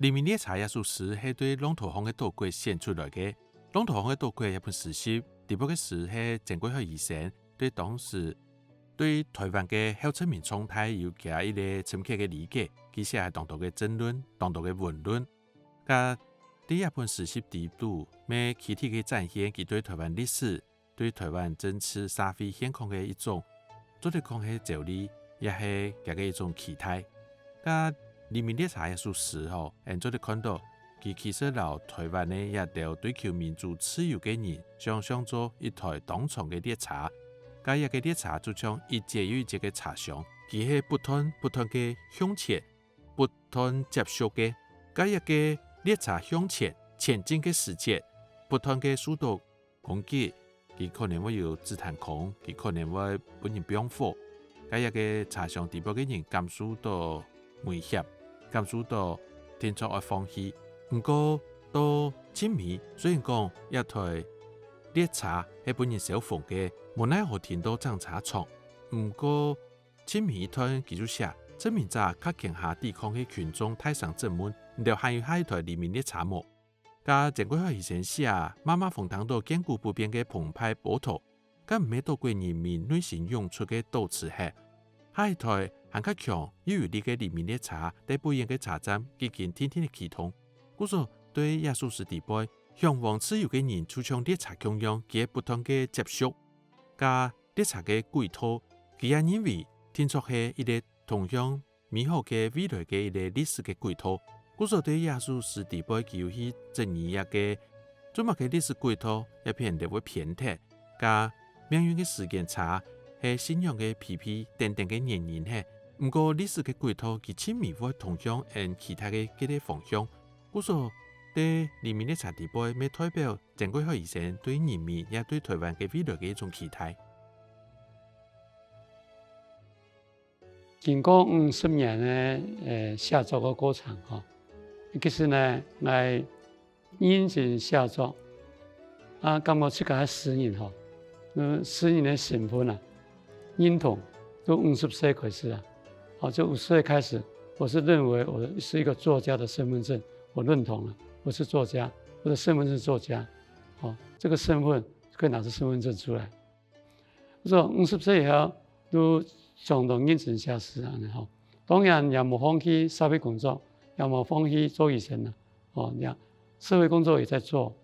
黎明列车也属实是对龙头方的岛国选出来的。龙头方的岛国一本事实，第不个是在整个以前对当时对台湾的后殖民状态有加一个深刻的理解，其实系当多嘅争论、当多嘅论论。甲第一本事实地度，咩具体嘅展现佢对台湾历史、对台湾政治社会现况嘅一种，做嚟讲系条理，也系佢嘅一种期待。甲黎明列车也属实吼，做嚟看到，佢其實留台灣嘅也條追求民主自由嘅人，想象做一台當場嘅列車。甲一個列車就像一節又一節嘅車廂，佢係不斷嘅向前，不斷接觸嘅。甲一個列車向前前進嘅時節，不斷嘅速度攻擊，佢可能會有子彈空，佢可能會本人變火。甲一個車廂地部嘅人感受到危險，感受到天作嘅放棄。不過到前面，雖然講一台列車係本人小縫嘅，無奈何聽到爭車場。不過前面一段記住寫，證明咗較強下抵抗嘅群眾太上正門，就還有下一台黎明列車模。加整個以前寫，媽媽逢當到堅固不變嘅澎湃波濤，加唔係到過人民內心湧出嘅鬥志係。下一台還較強又有力嘅黎明列車，在不遠嘅車站已經天天嘅啟通。故說對耶穌時地位向往自由嘅人，就像列車共樣，佢不斷嘅接觸，加列車嘅軌道，佢也認為天作係一個同樣美好嘅未來嘅一個歷史嘅軌道。故說對耶穌時地位佢有去爭議一個，做乜嘅歷史軌道也變得會偏袒，加命運嘅時間差係信仰嘅批評等等嘅原因係。唔過歷史嘅軌道佢親密會同樣按其他嘅幾個方向。故說對黎明列車地位，咪代表整個以前對人民也對台灣嘅未來嘅一種期待。經過50年嘅寫作嘅過程，其實呢，我認真寫作，感覺這個係詩人，詩人嘅身份啊，認同都50歲開始啊，就50歲開始，我是認為我是一個作家的身份證。我認同了，我是作家，我的身份是作家，這個身份可以拿出身份證出來。我說50歲以後都相當認真寫詩啊，當然也冇放棄社會工作，也冇放棄做醫生啦，社會工作也在做，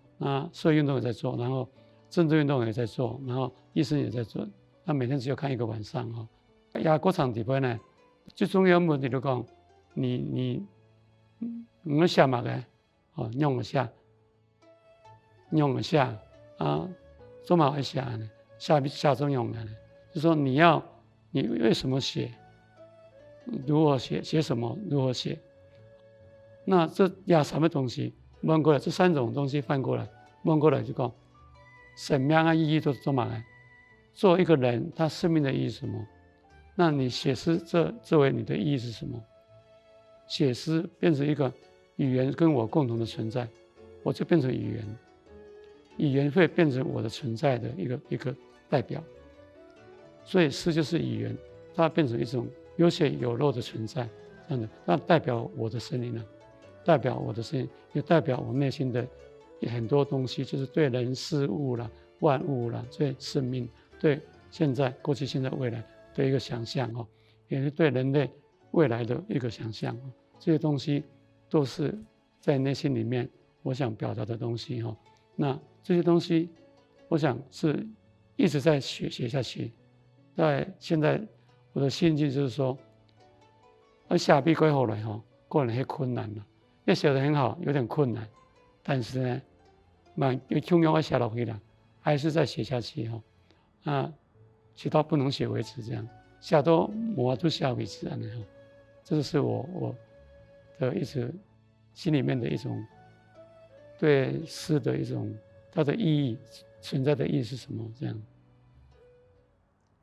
社會運動也在做，然後政治運動也在做，然後醫生也在做，每天只有看一個晚上，也過長地位呢，最重要的問題就講你我寫嘛嘅，讓我寫做嘛會寫呢？寫中用嘅，就說你為什麼寫，如何寫，寫什麼，如何寫。那這三個東西換過來，這3種東西換過來就講生命嘅意義都做嘛嘅？做一個人，他生命的意義是什麼？那你寫詩作為你的意義是什麼？寫詩變成一個語言跟我共同的存在，我就變成語言，語言會變成我的存在的一個代表，所以詩就是語言，它變成一種有血有肉的存在，這樣的，那代表我的聲音了，代表我的聲音，也代表我內心的很多東西，就是對人事物啦、萬物啦、對生命、對現在、過去、現在、未來的一個想象，也是對人類未來的一個想象，這些東西都是在內心裡面我想表達的東西。那這些東西我想是一直在寫下去。在現在我的心境就是說，寫比過後來個人很困難了，也寫得很好，有點困難，但是呢有重要我寫落去了，還是再寫下去，寫到不能寫為止，這樣寫到沒法度寫為止，這就是我的一直心裡面的一種對詩的一種它的意義，存在的意義是什麼？這樣。